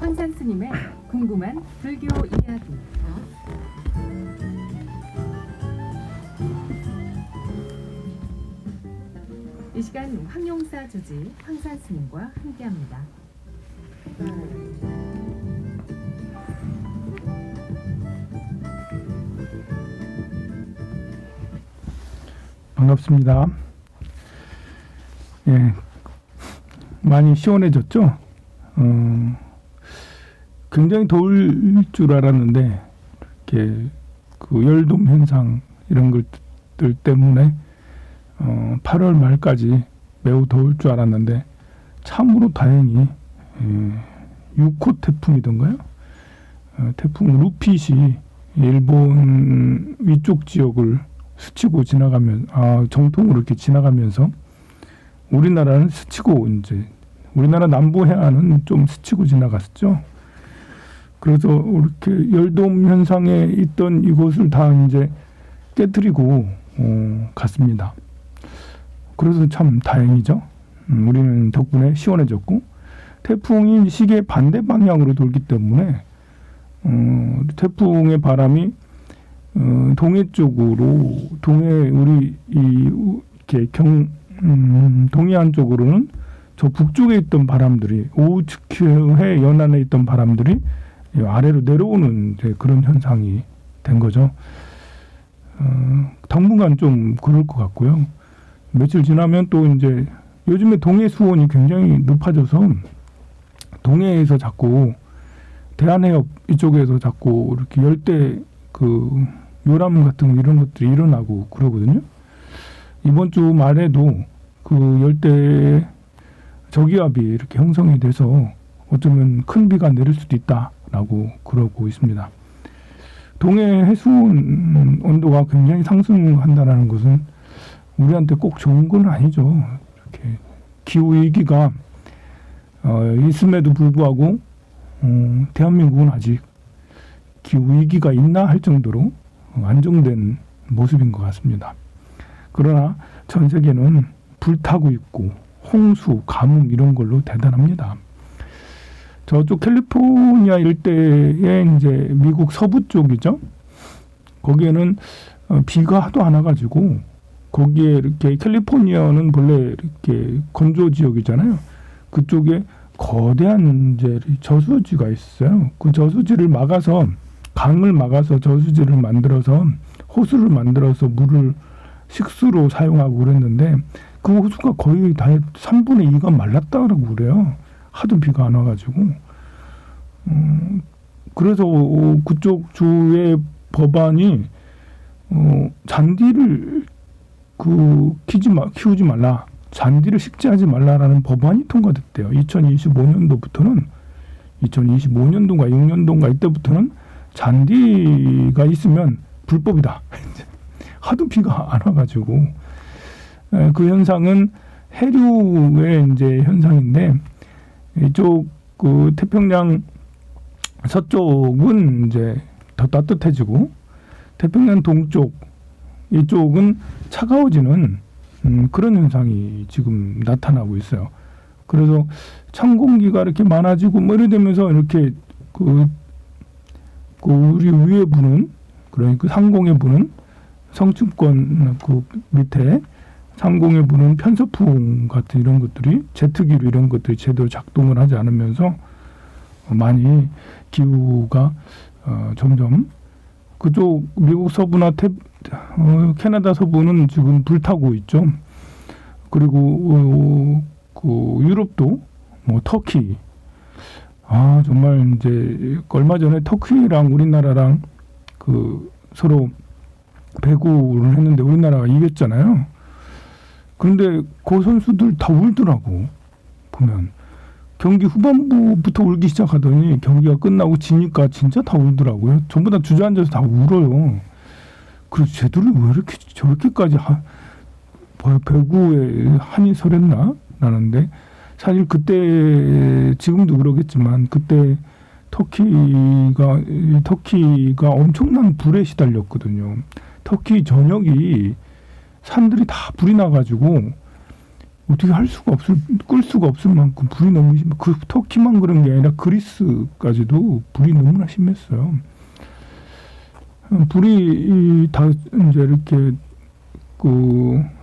황산 스님의 궁금한 불교 이야기. 이 시간 황용사 주지 황산 스님과 함께합니다. 반갑습니다. 예, 많이 시원해졌죠? 굉장히 더울 줄 알았는데 이렇게 그 열돔 현상 이런 것들 때문에 8월 말까지 매우 더울 줄 알았는데 참으로 다행히 6호 태풍이던가요? 태풍 루핏이 일본 위쪽 지역을 스치고 지나가면 정통으로 이렇게 지나가면서 우리나라는 스치고 이제 우리나라 남부 해안은 좀 스치고 지나갔었죠. 그래서 이렇게 열돔 현상에 있던 이곳을 다 이제 깨뜨리고 갔습니다. 그래서 참 다행이죠. 우리는 덕분에 시원해졌고 태풍이 시계 반대 방향으로 돌기 때문에 태풍의 바람이 동해 쪽으로 우리 이렇게 동해안 쪽으로는 저 북쪽에 있던 바람들이 오후츠큐해 연안에 있던 바람들이 아래로 내려오는 그런 현상이 된 거죠. 당분간 좀 그럴 것 같고요. 며칠 지나면 또 이제 요즘에 동해 수온이 굉장히 높아져서 동해에서 자꾸 대한해협 이쪽에서 자꾸 이렇게 열대 요람 같은 이런 것들이 일어나고 그러거든요. 이번 주 말에도 그 열대 저기압이 이렇게 형성이 돼서 어쩌면 큰 비가 내릴 수도 있다라고 그러고 있습니다. 동해 해수온 온도가 굉장히 상승한다는 것은 우리한테 꼭 좋은 건 아니죠. 이렇게 기후 위기가 있음에도 불구하고 대한민국은 아직 기후 위기가 있나 할 정도로 안정된 모습인 것 같습니다. 그러나 전 세계는 불타고 있고 홍수, 가뭄 이런 걸로 대단합니다. 저쪽 캘리포니아 일대에 이제 미국 서부 쪽이죠. 거기에는 비가 하도 안 와가지고 거기에 이렇게 캘리포니아는 본래 이렇게 건조 지역이잖아요. 그쪽에 거대한 이제 저수지가 있어요. 그 저수지를 막아서 강을 막아서 저수지를 만들어서 호수를 만들어서 물을 식수로 사용하고 그랬는데 그 호수가 거의 다 3분의 2가 말랐다고 그래요. 하도 비가 안 와가지고. 그래서 그쪽 주의 법안이 잔디를 키우지 말라. 잔디를 식재하지 말라라는 법안이 통과됐대요. 2025년도부터는 2025년도인가 6년도인가 이때부터는 잔디가 있으면 불법이다. 하도 비가 안 와가지고 그 현상은 해류의 이제 현상인데 이쪽 그 태평양 서쪽은 이제 더 따뜻해지고 태평양 동쪽 이쪽은 차가워지는 그런 현상이 지금 나타나고 있어요. 그래서 찬 공기가 이렇게 많아지고 뭐 이래 되면서 이렇게 그 우리 위에 부는 그러니까 상공에 부는 성층권 그 밑에 상공에 부는 편서풍 같은 이런 것들이 제트기로 이런 것들이 제대로 작동을 하지 않으면서 많이 기후가 점점 그쪽 미국 서부나 캐나다 서부는 지금 불타고 있죠. 그리고 그 유럽도 뭐 터키 정말 이제 얼마 전에 터키랑 우리나라랑 그 서로 배구를 했는데 우리나라가 이겼잖아요. 그런데 그 선수들 다 울더라고. 보면 경기 후반부부터 울기 시작하더니 경기가 끝나고 지니까 진짜 다 울더라고요. 전부 다 주저앉아서 다 울어요. 그래서 쟤들은 왜 이렇게 저렇게까지 배구에 한이 설했나? 라는데 사실 그때 지금도 그러겠지만 그때 터키가 엄청난 불에 시달렸거든요. 터키 전역이 산들이 다 불이 나가지고 어떻게 끌 수가 없을 만큼 불이 너무 그 터키만 그런 게 아니라 그리스까지도 불이 너무나 심했어요. 불이 다 이제 이렇게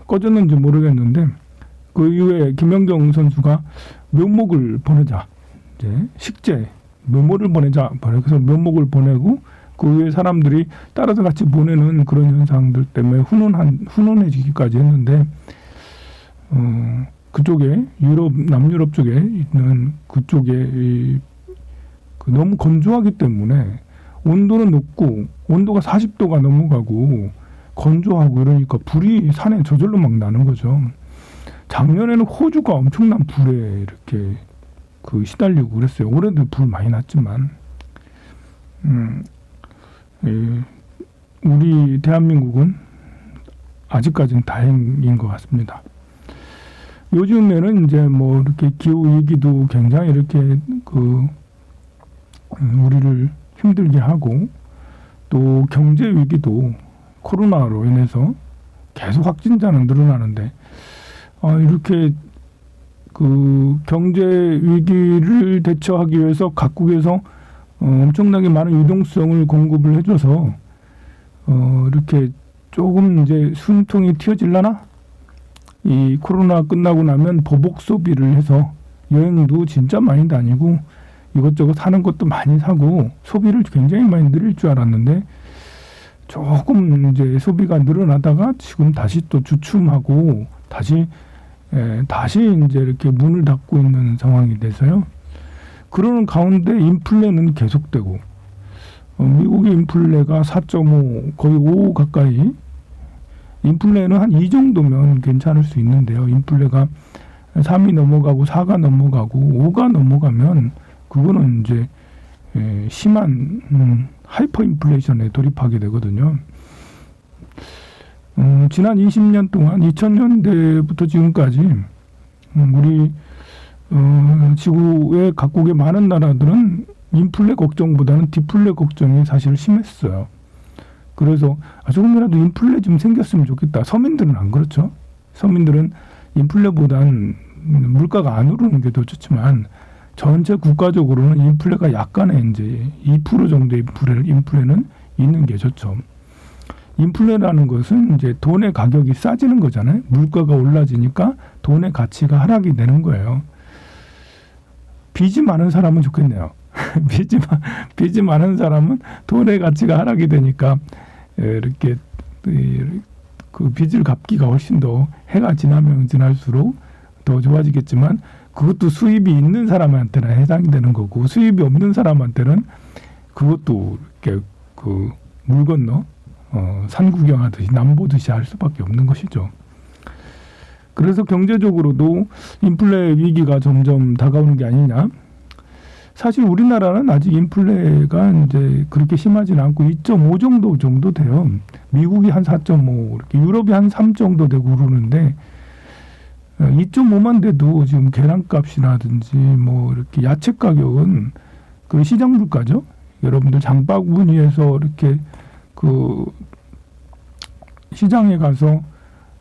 꺼졌는지 모르겠는데 그 이후에 김연경 선수가 묘목을 보내자, 이제 식재 묘목을 보내자, 그래서 묘목을 보내고 그 이후에 사람들이 따라서 같이 보내는 그런 현상들 때문에 훈훈해지기까지 했는데 그쪽에 남유럽 쪽에 있는 그쪽에 너무 건조하기 때문에 온도는 높고 온도가 40도가 넘어가고 건조하고 이러니까 불이 산에 저절로 막 나는 거죠. 작년에는 호주가 엄청난 불에 이렇게 시달리고 그랬어요. 올해도 불 많이 났지만 우리 대한민국은 아직까지는 다행인 것 같습니다. 요즘에는 이제 뭐 이렇게 기후 위기도 굉장히 이렇게 우리를 힘들게 하고 또 경제 위기도 코로나로 인해서 계속 확진자는 늘어나는데 이렇게 경제 위기를 대처하기 위해서 각국에서 엄청나게 많은 유동성을 공급을 해줘서 이렇게 조금 이제 숨통이 튀어질라나? 이 코로나 끝나고 나면 보복 소비를 해서 여행도 진짜 많이 다니고 이것저것 사는 것도 많이 사고 소비를 굉장히 많이 늘릴 줄 알았는데 조금 이제 소비가 늘어나다가 지금 다시 또 주춤하고 다시 이제 이렇게 문을 닫고 있는 상황이 돼서요. 그러는 가운데 인플레는 계속되고 미국의 인플레가 4.5 거의 5 가까이 인플레는 한 2 정도면 괜찮을 수 있는데요. 인플레가 3이 넘어가고 4가 넘어가고 5가 넘어가면 그거는 이제 심한 하이퍼 인플레이션에 돌입하게 되거든요. 지난 20년 동안 2000년대부터 지금까지 우리 지구의 각국의 많은 나라들은 인플레 걱정보다는 디플레 걱정이 사실 심했어요. 그래서 조금이라도 인플레 좀 생겼으면 좋겠다. 서민들은 안 그렇죠. 서민들은 인플레보단 물가가 안 오르는 게 더 좋지만 전체 국가적으로는 인플레가 약간의 이제 2% 정도의 인플레는 있는 게 좋죠. 인플레라는 것은 이제 돈의 가격이 싸지는 거잖아요. 물가가 올라지니까 돈의 가치가 하락이 되는 거예요. 빚이 많은 사람은 좋겠네요. 빚이 많은 사람은 돈의 가치가 하락이 되니까 이렇게 그 빚을 갚기가 훨씬 더 해가 지나면 지날수록 더 좋아지겠지만 그것도 수입이 있는 사람한테는 해당이 되는 거고 수입이 없는 사람한테는 그것도 이렇게 물 건너 산 구경하듯이 남보듯이 할 수밖에 없는 것이죠. 그래서 경제적으로도 인플레 위기가 점점 다가오는 게 아니냐. 사실 우리나라는 아직 인플레가 이제 그렇게 심하지는 않고 2.5 정도 돼요. 미국이 한 4.5, 이렇게 유럽이 한 3 정도 되고 그러는데 2.5만 돼도 지금 계란값이라든지 뭐 이렇게 야채 가격은 그 시장 물가죠. 여러분들 장바구니에서 이렇게 시장에 가서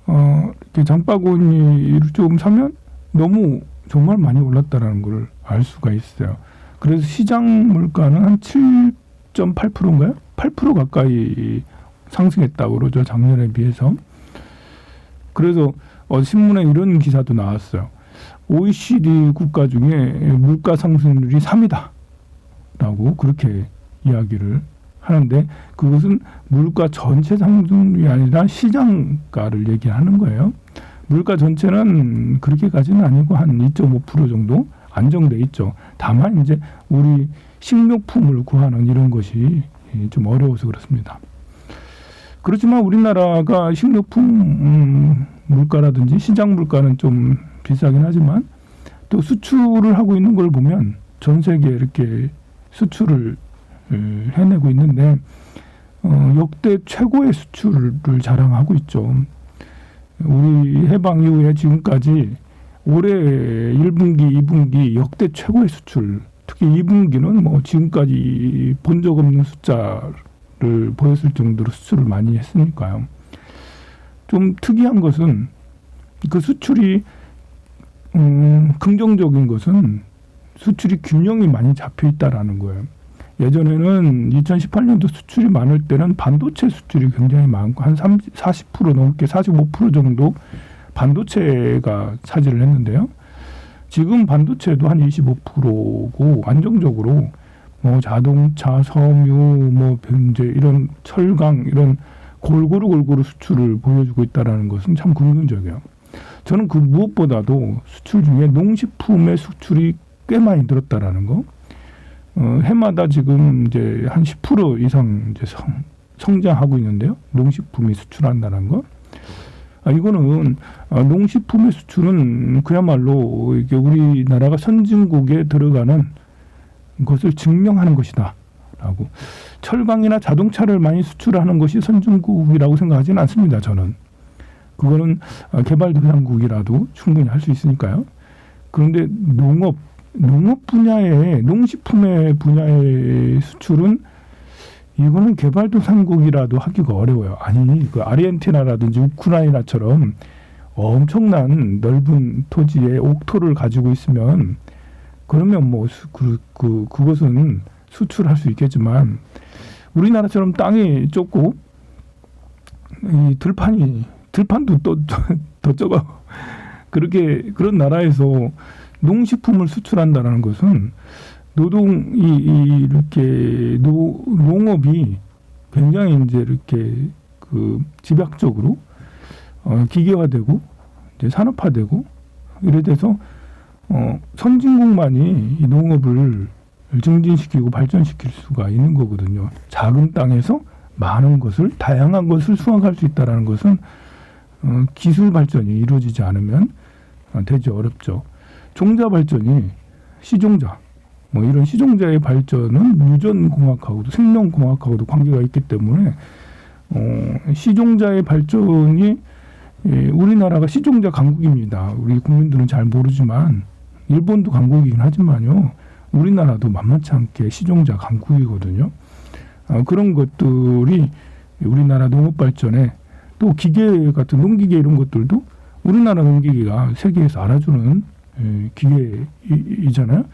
이렇게 장바구니를 좀 사면 너무 정말 많이 올랐다라는 걸 알 수가 있어요. 그래서 시장 물가는 한 7.8%인가요? 8% 가까이 상승했다고 그러죠. 작년에 비해서. 그래서 신문에 이런 기사도 나왔어요. OECD 국가 중에 물가 상승률이 3위다. 라고 그렇게 이야기를 하는데 그것은 물가 전체 상승률이 아니라 시장가를 얘기하는 거예요. 물가 전체는 그렇게까지는 아니고 한 2.5% 정도 안정돼 있죠. 다만 이제 우리 식료품을 구하는 이런 것이 좀 어려워서 그렇습니다. 그렇지만 우리나라가 식료품 물가라든지 시장 물가는 좀 비싸긴 하지만 또 수출을 하고 있는 걸 보면 전 세계에 이렇게 수출을 해내고 있는데 역대 최고의 수출을 자랑하고 있죠. 우리 해방 이후에 지금까지 올해 1분기, 2분기 역대 최고의 수출, 특히 2분기는 뭐 지금까지 본 적 없는 숫자를 보였을 정도로 수출을 많이 했으니까요. 좀 특이한 것은 그 수출이 긍정적인 것은 수출이 균형이 많이 잡혀 있다라는 거예요. 예전에는 2018년도 수출이 많을 때는 반도체 수출이 굉장히 많고 한 40% 넘게 45% 정도 반도체가 차지를 했는데요. 지금 반도체도 한 25%고 안정적으로 뭐 자동차, 섬유, 뭐 이제 이런 철강 이런 골고루 수출을 보여주고 있다라는 것은 참 긍정적이에요. 저는 그 무엇보다도 수출 중에 농식품의 수출이 꽤 많이 늘었다라는 거. 해마다 지금 이제 한 10% 이상 이제 성장하고 있는데요. 농식품이 수출한다는 거. 이거는 농식품의 수출은 그야말로 이게 우리나라가 선진국에 들어가는 것을 증명하는 것이다라고. 철강이나 자동차를 많이 수출하는 것이 선진국이라고 생각하지는 않습니다. 저는. 그거는 개발도상국이라도 충분히 할 수 있으니까요. 그런데 농업 분야의 농식품의 분야의 수출은 이거는 개발도상국이라도 하기가 어려워요. 아니 그 아르헨티나라든지 우크라이나처럼 엄청난 넓은 토지에 옥토를 가지고 있으면 그러면 뭐 그것은 수출할 수 있겠지만 우리나라처럼 땅이 좁고 이 들판도 더 적어 그런 나라에서 농식품을 수출한다는 것은 이렇게 농업이 굉장히 이제 이렇게 그 집약적으로 기계화되고 이제 산업화되고 이래 돼서 선진국만이 이 농업을 증진시키고 발전시킬 수가 있는 거거든요. 작은 땅에서 많은 것을 다양한 것을 수확할 수 있다라는 것은 기술 발전이 이루어지지 않으면 되지 어렵죠. 종자 발전이 시종자 뭐 이런 시종자의 발전은 유전공학하고도 생명공학하고도 관계가 있기 때문에 시종자의 발전이 우리나라가 시종자 강국입니다. 우리 국민들은 잘 모르지만 일본도 강국이긴 하지만요. 우리나라도 만만치 않게 시종자 강국이거든요. 그런 것들이 우리나라 농업 발전에 또 기계 같은 농기계 이런 것들도 우리나라 농기계가 세계에서 알아주는 기계이잖아요.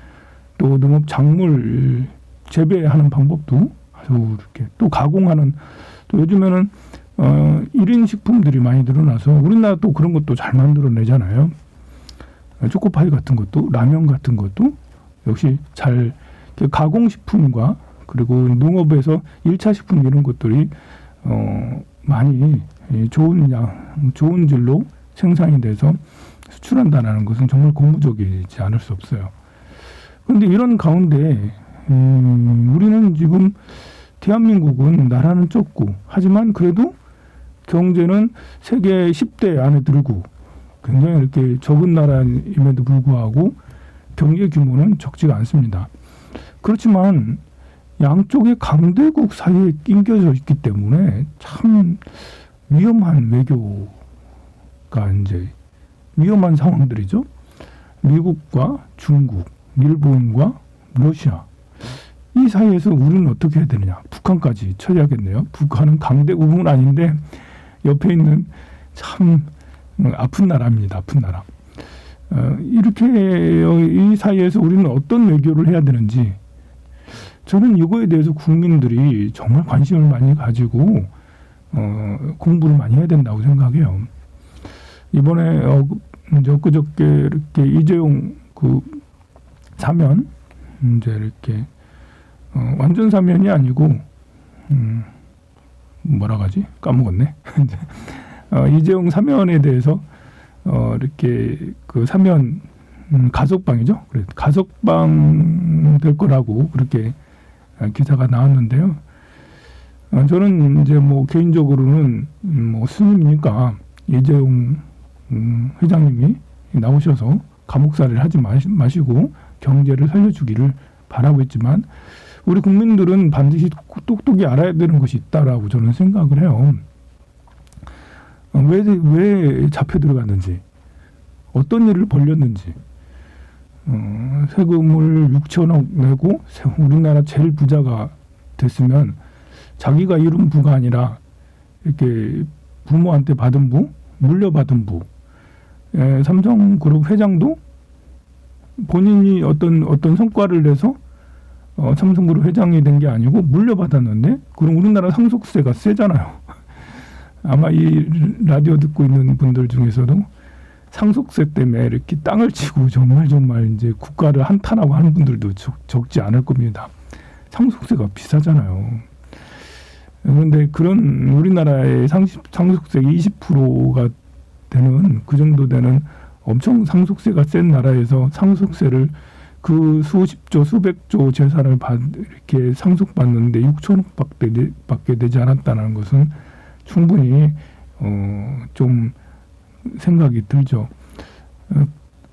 또 농업 작물 재배하는 방법도 아주 이렇게 또 가공하는 또 요즘에는 1인 식품들이 많이 늘어나서 우리나라 또 그런 것도 잘 만들어내잖아요. 초코파이 같은 것도 라면 같은 것도 역시 잘 가공식품과 그리고 농업에서 1차 식품 이런 것들이 많이 좋은 질로 생산이 돼서 수출한다는 것은 정말 고무적이지 않을 수 없어요. 그런데 이런 가운데 우리는 지금 대한민국은 나라는 좁고 하지만 그래도 경제는 세계 10대 안에 들고 굉장히 이렇게 적은 나라임에도 불구하고 경제 규모는 적지가 않습니다. 그렇지만 양쪽의 강대국 사이에 낑겨져 있기 때문에 참 위험한 외교가 이제 위험한 상황들이죠. 미국과 중국, 일본과 러시아 이 사이에서 우리는 어떻게 해야 되느냐. 북한까지 처리하겠네요. 북한은 강대국은 아닌데 옆에 있는 참 아픈 나라입니다. 아픈 나라. 이렇게 이 사이에서 우리는 어떤 외교를 해야 되는지 저는 이거에 대해서 국민들이 정말 관심을 많이 가지고 공부를 많이 해야 된다고 생각해요. 이번에 이제 엊그저께 이렇게 이재용 그 사면 이제 이렇게 완전 사면이 아니고 뭐라 하지 까먹었네. 이재용 사면에 대해서 이렇게 그 사면 가석방이죠. 그래 가석방 될 거라고 그렇게 기사가 나왔는데요. 저는 이제 뭐 개인적으로는 뭐 스님이니까 이재용 회장님이 나오셔서 감옥살이를 하지 마시고 경제를 살려주기를 바라고 있지만 우리 국민들은 반드시 똑똑히 알아야 되는 것이 있다라고 저는 생각을 해요. 왜 잡혀 들어갔는지, 어떤 일을 벌렸는지, 세금을 6천억 내고 우리나라 제일 부자가 됐으면 자기가 이룬 부가 아니라 이렇게 부모한테 받은 부, 물려받은 부, 삼성그룹 회장도 본인이 어떤 성과를 내서 삼성그룹 회장이 된 게 아니고 물려받았는데, 그럼 우리나라 상속세가 세잖아요. 아마 이 라디오 듣고 있는 분들 중에서도 상속세 때문에 이렇게 땅을 치고 정말 이제 국가를 한탄하고 하는 분들도 적지 않을 겁니다. 상속세가 비싸잖아요. 그런데 그런 우리나라의 상속세 20%가 되는, 그 정도 되는 엄청 상속세가 센 나라에서 상속세를 그 수십조 수백조 재산을 이렇게 상속받는데 6천억밖에 되지 않았다는 것은 충분히 좀 생각이 들죠.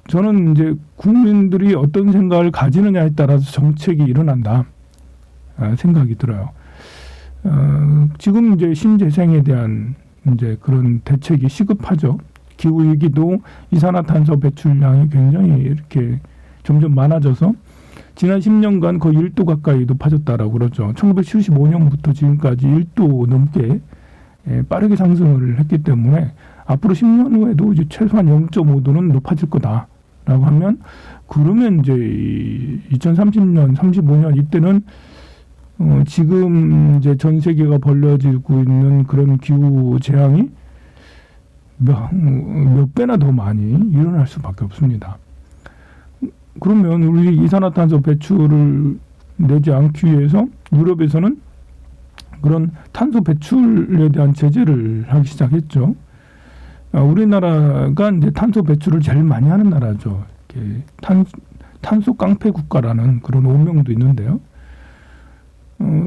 저는 이제 국민들이 어떤 생각을 가지느냐에 따라서 정책이 일어난다 생각이 들어요. 지금 이제 신재생에 대한 이제 그런 대책이 시급하죠. 기후 위기도 이산화탄소 배출량이 굉장히 이렇게 점점 많아져서 지난 10년간 거의 1도 가까이 높아졌다라고 그러죠. 1975년부터 지금까지 1도 넘게 빠르게 상승을 했기 때문에 앞으로 10년 후에도 이제 최소한 0.5도는 높아질 거다라고 하면, 그러면 이제 2030년, 35년 이때는 지금 이제 전 세계가 벌어지고 있는 그런 기후 재앙이 몇 배나 더 많이 일어날 수밖에 없습니다. 그러면 우리 이산화탄소 배출을 내지 않기 위해서 유럽에서는 그런 탄소 배출에 대한 제재를 하기 시작했죠. 우리나라가 이제 탄소 배출을 제일 많이 하는 나라죠. 이렇게 탄소 깡패 국가라는 그런 오명도 있는데요.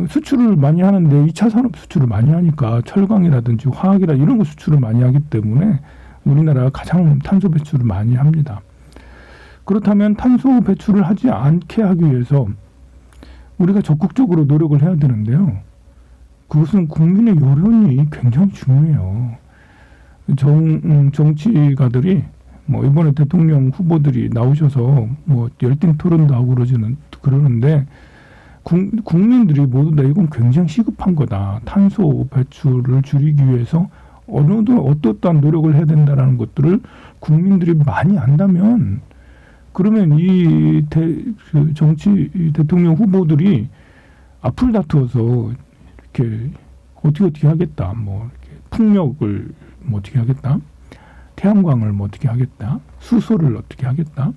수출을 많이 하는데 2차 산업 수출을 많이 하니까 철강이라든지 화학이라 이런 거 수출을 많이 하기 때문에 우리나라가 가장 탄소 배출을 많이 합니다. 그렇다면 탄소 배출을 하지 않게 하기 위해서 우리가 적극적으로 노력을 해야 되는데요. 그것은 국민의 여론이 굉장히 중요해요. 정치가들이 뭐 이번에 대통령 후보들이 나오셔서 뭐 열띤 토론도 하고 그러는데 국민들이 모두 다 이건 굉장히 시급한 거다. 탄소 배출을 줄이기 위해서 어떠한 노력을 해야 된다라는 것들을 국민들이 많이 안다면, 그러면 이 대통령 후보들이 앞을 다투어서 이렇게 어떻게 하겠다, 뭐 이렇게 풍력을 뭐 어떻게 하겠다, 태양광을 뭐 어떻게 하겠다, 수소를 어떻게 하겠다,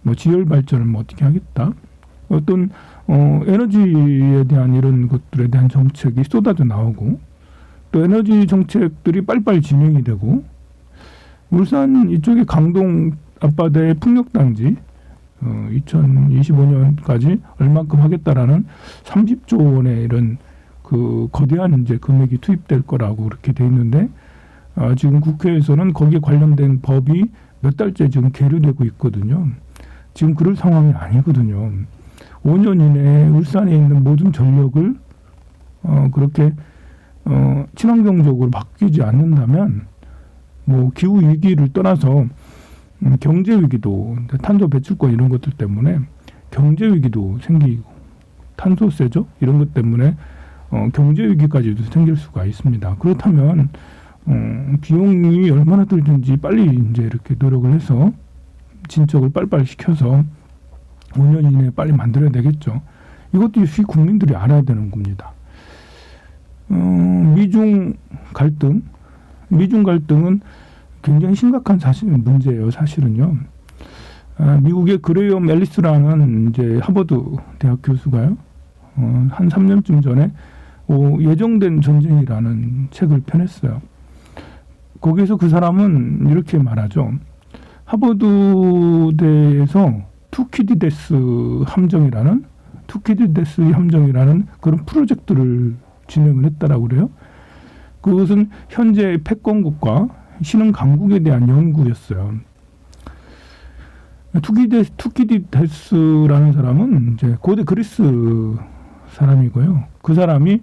뭐 지열 발전을 뭐 어떻게 하겠다, 어떤 에너지에 대한 이런 것들에 대한 정책이 쏟아져 나오고, 또 에너지 정책들이 빨리빨리 진행이 되고, 울산 이쪽에 강동 앞바다의 풍력단지 2025년까지 얼마큼 하겠다라는 30조 원의 이런 그 거대한 이제 금액이 투입될 거라고 그렇게 돼 있는데, 지금 국회에서는 거기에 관련된 법이 몇 달째 지금 계류되고 있거든요. 지금 그럴 상황이 아니거든요. 5년 이내에 울산에 있는 모든 전력을 그렇게 친환경적으로 바뀌지 않는다면, 뭐 기후 위기를 떠나서 경제 위기도, 탄소 배출권 이런 것들 때문에 경제 위기도 생기고, 탄소세죠 이런 것 때문에 경제 위기까지도 생길 수가 있습니다. 그렇다면 비용이 얼마나 들든지 빨리 이제 이렇게 노력을 해서 진척을 빨리빨리 시켜서 5년 이내에 빨리 만들어야 되겠죠. 이것도 역시 국민들이 알아야 되는 겁니다. 미중 갈등은 굉장히 심각한 문제예요. 사실은요. 미국의 그레이엄 앨리스라는 이제 하버드 대학 교수가요, 한 3년쯤 전에 예정된 전쟁이라는 책을 펴냈어요. 거기에서 그 사람은 이렇게 말하죠. 하버드대에서 투키디데스 함정이라는 그런 프로젝트를 진행을 했다라고 그래요. 그것은 현재 패권국과 신흥 강국에 대한 연구였어요. 투키디데스라는 사람은 이제 고대 그리스 사람이고요. 그 사람이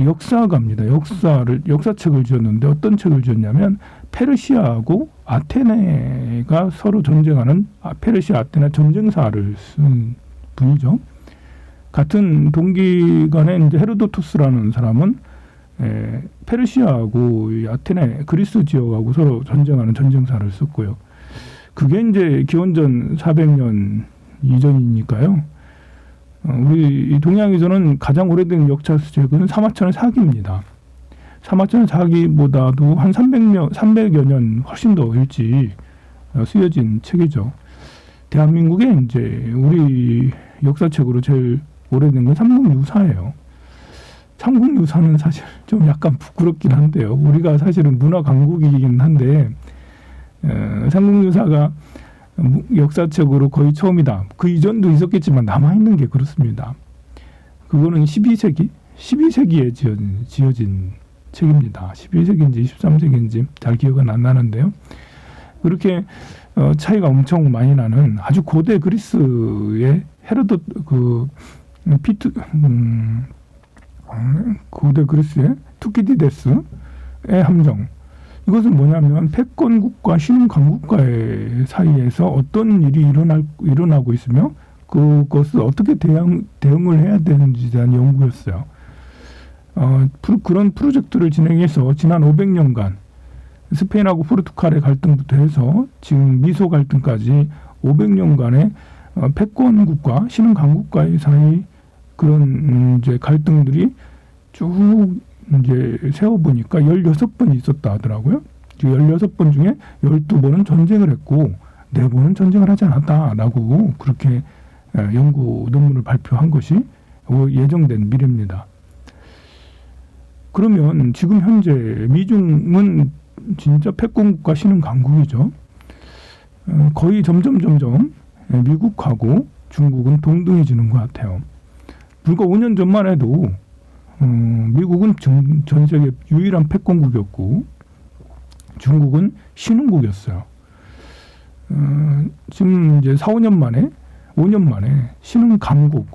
역사가입니다. 역사책을 지었는데, 어떤 책을 지었냐면 페르시아하고 아테네가 서로 전쟁하는 페르시아 아테네 전쟁사를 쓴 분이죠. 같은 동기간에 이제 헤로도토스라는 사람은 페르시아하고 아테네 그리스 지역하고 서로 전쟁하는 전쟁사를 썼고요. 그게 이제 기원전 400년 이전이니까요. 우리 동양에서는 가장 오래된 역사 수책은 사마천의 사기입니다. 사마천의 사기보다도 한 300여 년 훨씬 더 일찍 쓰여진 책이죠. 대한민국에 이제 우리 역사책으로 제일 오래된 건 삼국유사예요. 삼국유사는 사실 좀 약간 부끄럽긴 한데요. 우리가 사실은 문화 강국이긴 한데 삼국유사가 역사책으로 거의 처음이다. 그 이전도 있었겠지만 남아있는 게 그렇습니다. 그거는 12세기에 지어진 책입니다. 12세기인지 13세기인지 잘 기억은 안 나는데요. 그렇게 차이가 엄청 많이 나는 아주 고대 그리스의 헤로도 고대 그리스의 투키디데스의 함정. 이것은 뭐냐면 패권국가 신흥강국가의 사이에서 어떤 일이 일어나고 있으며 그것을 어떻게 대응을 해야 되는지에 대한 연구였어요. 그런 프로젝트를 진행해서 지난 500년간 스페인하고 포르투갈의 갈등부터 해서 지금 미소 갈등까지 500년간의 패권국가 신흥강국가의 사이 그런 이제 갈등들이 쭉 이제 세어보니까 16번이 있었다 하더라고요. 16번 중에 12번은 전쟁을 했고 4번은 전쟁을 하지 않았다라고 그렇게 연구 논문을 발표한 것이 예정된 미래입니다. 그러면 지금 현재 미중은 진짜 패권국가 신흥강국이죠. 거의 점점 미국하고 중국은 동등해지는 것 같아요. 불과 5년 전만 해도 미국은 전 세계 유일한 패권국이었고 중국은 신흥국이었어요. 지금 이제 5년 만에 신흥강국,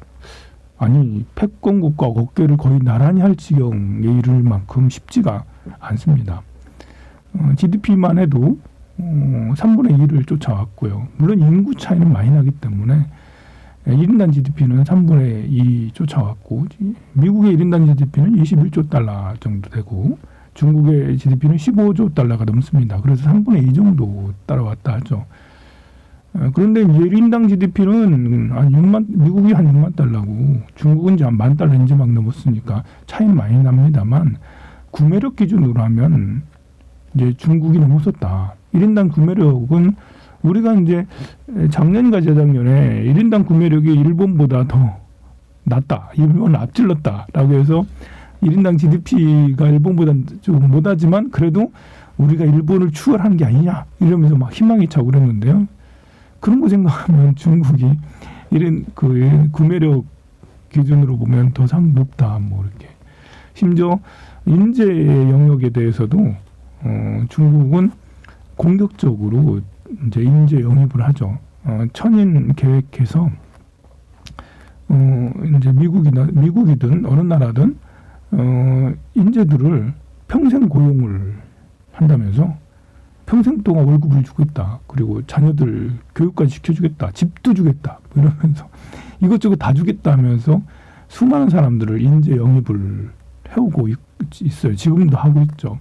아니 패권국과 어깨를 거의 나란히 할 지경에 이를 만큼 쉽지가 않습니다. GDP만 해도 3분의 1을 쫓아왔고요. 물론 인구 차이는 많이 나기 때문에 1인당 GDP는 3분의 2 쫓아왔고 미국의 1인당 GDP는 21조 달러 정도 되고 중국의 GDP는 15조 달러가 넘습니다. 그래서 3분의 2 정도 따라왔다 하죠. 그런데 1인당 GDP는 미국이 한 6만 달러고 중국은 이제 한 10,000달러 이제 막 넘었으니까 차이는 많이 납니다만 구매력 기준으로 하면 이제 중국이 넘었었다. 1인당 구매력은 우리가 이제 작년인가 재작년에 1인당 구매력이 일본보다 더 낮다. 일본을 앞질렀다라고 해서 1인당 GDP가 일본보다 조금 못하지만 그래도 우리가 일본을 추월한 게 아니냐 이러면서 막 희망이 차고 그랬는데요. 그런 거 생각하면 중국이 이런 그 구매력 기준으로 보면 더 높다. 뭐 이렇게 심지어 인재 영역에 대해서도 중국은 공격적으로 이제 인재 영입을 하죠. 천인 계획해서 이제 미국이든 어느 나라든 인재들을 평생 고용을 한다면서 평생 동안 월급을 주겠다. 그리고 자녀들 교육까지 시켜주겠다. 집도 주겠다. 이러면서 이것저것 다 주겠다 하면서 수많은 사람들을 인재 영입을 해오고 있어요. 지금도 하고 있죠.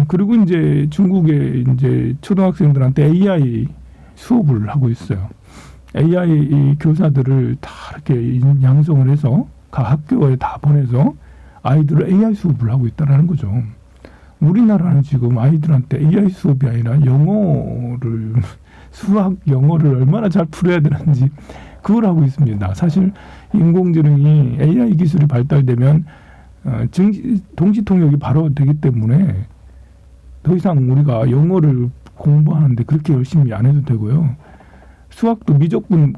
그리고 이제 중국의 이제 초등학생들한테 AI 수업을 하고 있어요. AI 교사들을 다 이렇게 양성을 해서 각 학교에 다 보내서 아이들을 AI 수업을 하고 있다라는 거죠. 우리나라는 지금 아이들한테 AI 수업이 아니라 수학 영어를 얼마나 잘 풀어야 되는지 그걸 하고 있습니다. 사실 인공지능이 AI 기술이 발달되면 동시 통역이 바로 되기 때문에 더 이상 우리가 영어를 공부하는데 그렇게 열심히 안 해도 되고요. 수학도 미적분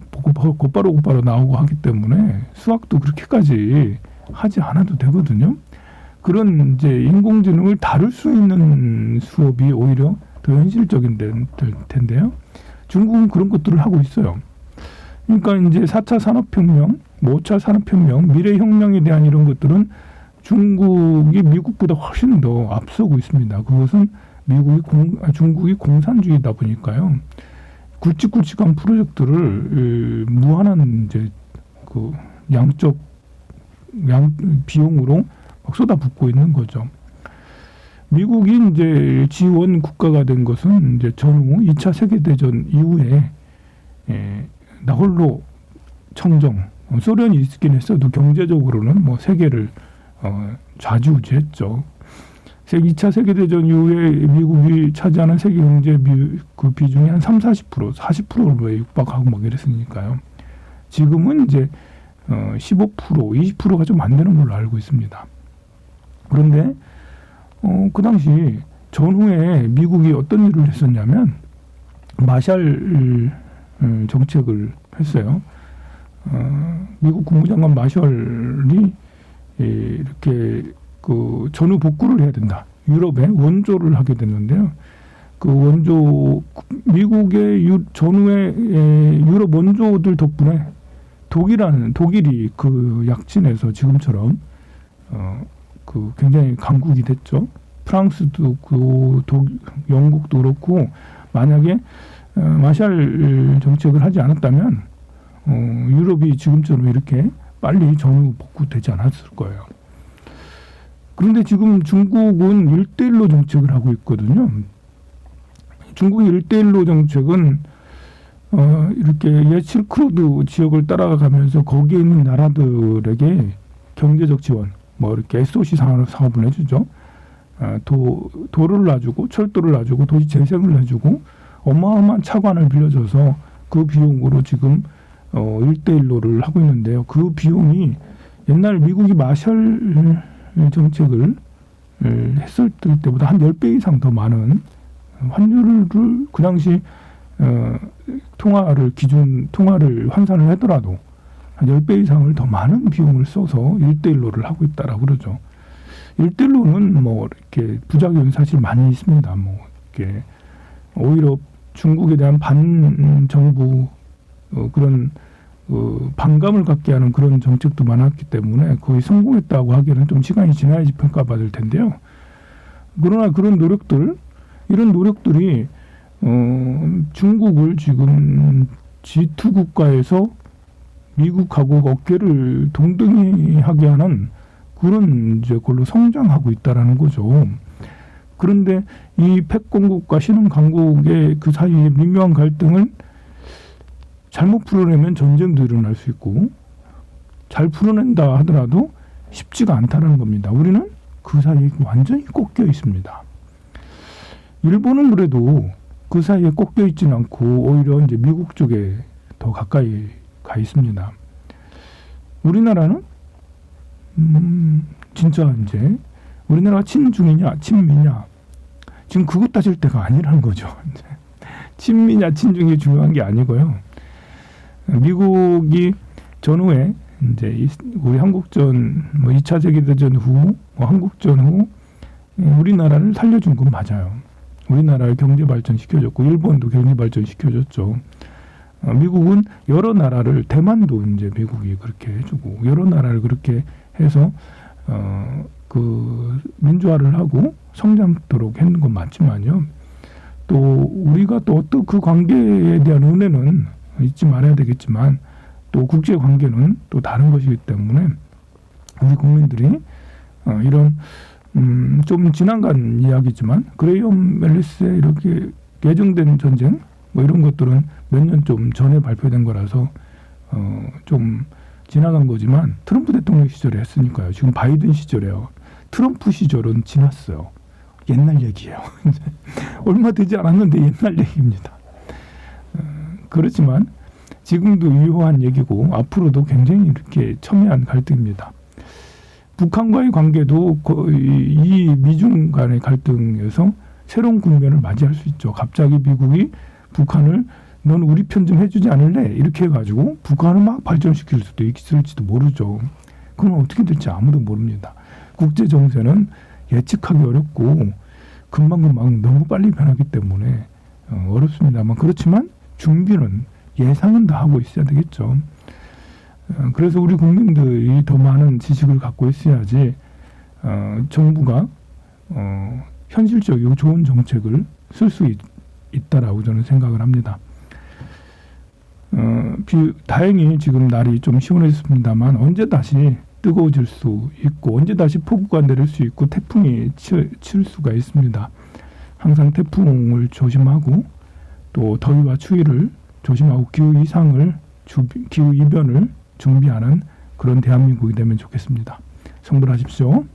곧바로 나오고 하기 때문에 수학도 그렇게까지 하지 않아도 되거든요. 그런 이제 인공지능을 다룰 수 있는 수업이 오히려 더 현실적인 텐데요. 중국은 그런 것들을 하고 있어요. 그러니까 이제 4차 산업혁명, 5차 산업혁명, 미래혁명에 대한 이런 것들은 중국이 미국보다 훨씬 더 앞서고 있습니다. 그것은 중국이 공산주의다 보니까요. 굵직굵직한 프로젝트를 무한한 이제 그 비용으로 막 쏟아붓고 있는 거죠. 미국이 이제 지원 국가가 된 것은 이제 전후 2차 세계대전 이후에 나홀로 청정, 소련이 있긴 했어도 경제적으로는 뭐 세계를 좌지우지했죠. 2차 세계대전 이후에 미국이 차지하는 세계 경제 그 비중이 한 30-40%, 40%에 육박하고 막 이랬으니까요. 지금은 이제 15%, 20%가 좀 안 되는 걸로 알고 있습니다. 그런데 그 당시 전후에 미국이 어떤 일을 했었냐면 마샬 정책을 했어요. 미국 국무장관 마셜이 이렇게 그 전후 복구를 해야 된다. 유럽에 원조를 하게 됐는데요. 그 원조 미국의 전후의 유럽 원조들 덕분에 독일이 그 약진에서 지금처럼 그 굉장히 강국이 됐죠. 프랑스도 영국도 그렇고 만약에 마샬 정책을 하지 않았다면 유럽이 지금처럼 이렇게 빨리 전후 복구되지 않았을 거예요. 그런데 지금 중국은 1대1로 정책을 하고 있거든요. 중국의 1대1로 정책은 이렇게 실크로드 지역을 따라가면서 거기에 있는 나라들에게 경제적 지원, 뭐 이렇게 SOC 사업을 해주죠. 도를 놔주고 철도를 놔주고 도시 재생을 해주고 어마어마한 차관을 빌려줘서 그 비용으로 지금 1대1로를 하고 있는데요. 그 비용이 옛날 미국이 마셜 정책을 했을 때보다 한 10배 이상 더 많은 환율을 그 당시 통화를 환산을 하더라도 한 10배 이상을 더 많은 비용을 써서 1대1로를 하고 있다라고 그러죠. 1대1로는 뭐 이렇게 부작용이 사실 많이 있습니다. 뭐 이렇게 오히려 중국에 대한 반정부 그런 반감을 갖게 하는 그런 정책도 많았기 때문에 거의 성공했다고 하기에는 좀 시간이 지나야지 평가받을 텐데요. 그러나 이런 노력들이 중국을 지금 G2 국가에서 미국하고 어깨를 동등히 하게 하는 그런 이제 걸로 성장하고 있다라는 거죠. 그런데 이 패권국과 신흥강국의 그 사이의 미묘한 갈등을 잘못 풀어내면 전쟁도 일어날 수 있고 잘 풀어낸다 하더라도 쉽지가 않다는 겁니다. 우리는 그 사이에 완전히 꺾여 있습니다. 일본은 그래도 그 사이에 꺾여 있지는 않고 오히려 이제 미국 쪽에 더 가까이 가 있습니다. 우리나라는 진짜 이제 우리나라가 친중이냐 친미냐 지금 그것 따질 때가 아니라는 거죠. 친미냐 친중이 중요한 게 아니고요. 미국이 전후에 이제 우리 한국전 뭐 2차 세계대전 후 한국전 후 우리나라를 살려준 건 맞아요. 우리나라를 경제 발전시켜줬고 일본도 경제 발전시켜줬죠. 미국은 여러 나라를 대만도 이제 미국이 그렇게 해주고 여러 나라를 그렇게 해서 그 민주화를 하고 성장토록 했는 건 맞지만요. 또 우리가 또 어떤 그 관계에 대한 은혜는 잊지 말아야 되겠지만 또 국제 관계는 또 다른 것이기 때문에 우리 국민들이 이런 좀 지나간 이야기지만 그레이엄 멜리스의 이렇게 예정된 전쟁 뭐 이런 것들은 몇 년 좀 전에 발표된 거라서 좀 지나간 거지만 트럼프 대통령 시절에 했으니까요. 지금 바이든 시절에요. 트럼프 시절은 지났어요. 옛날 얘기예요. 얼마 되지 않았는데 옛날 얘기입니다. 그렇지만 지금도 유효한 얘기고 앞으로도 굉장히 이렇게 첨예한 갈등입니다. 북한과의 관계도 이 미중 간의 갈등에서 새로운 국면을 맞이할 수 있죠. 갑자기 미국이 북한을 넌 우리 편 좀 해주지 않을래? 이렇게 해가지고 북한을 막 발전시킬 수도 있을지도 모르죠. 그건 어떻게 될지 아무도 모릅니다. 국제 정세는 예측하기 어렵고 금방금방 너무 빨리 변하기 때문에 어렵습니다만 그렇지만 준비는 예상은 다 하고 있어야 되겠죠. 그래서 우리 국민들이 더 많은 지식을 갖고 있어야지 정부가 현실적이고 좋은 정책을 쓸 수 있다라고 저는 생각을 합니다. 다행히 지금 날이 좀 시원해졌습니다만 언제 다시 뜨거워질 수 있고 언제 다시 폭우가 내릴 수 있고 태풍이 칠 수가 있습니다. 항상 태풍을 조심하고 또 더위와 추위를 조심하고 기후 이변을 준비하는 그런 대한민국이 되면 좋겠습니다. 성불하십시오.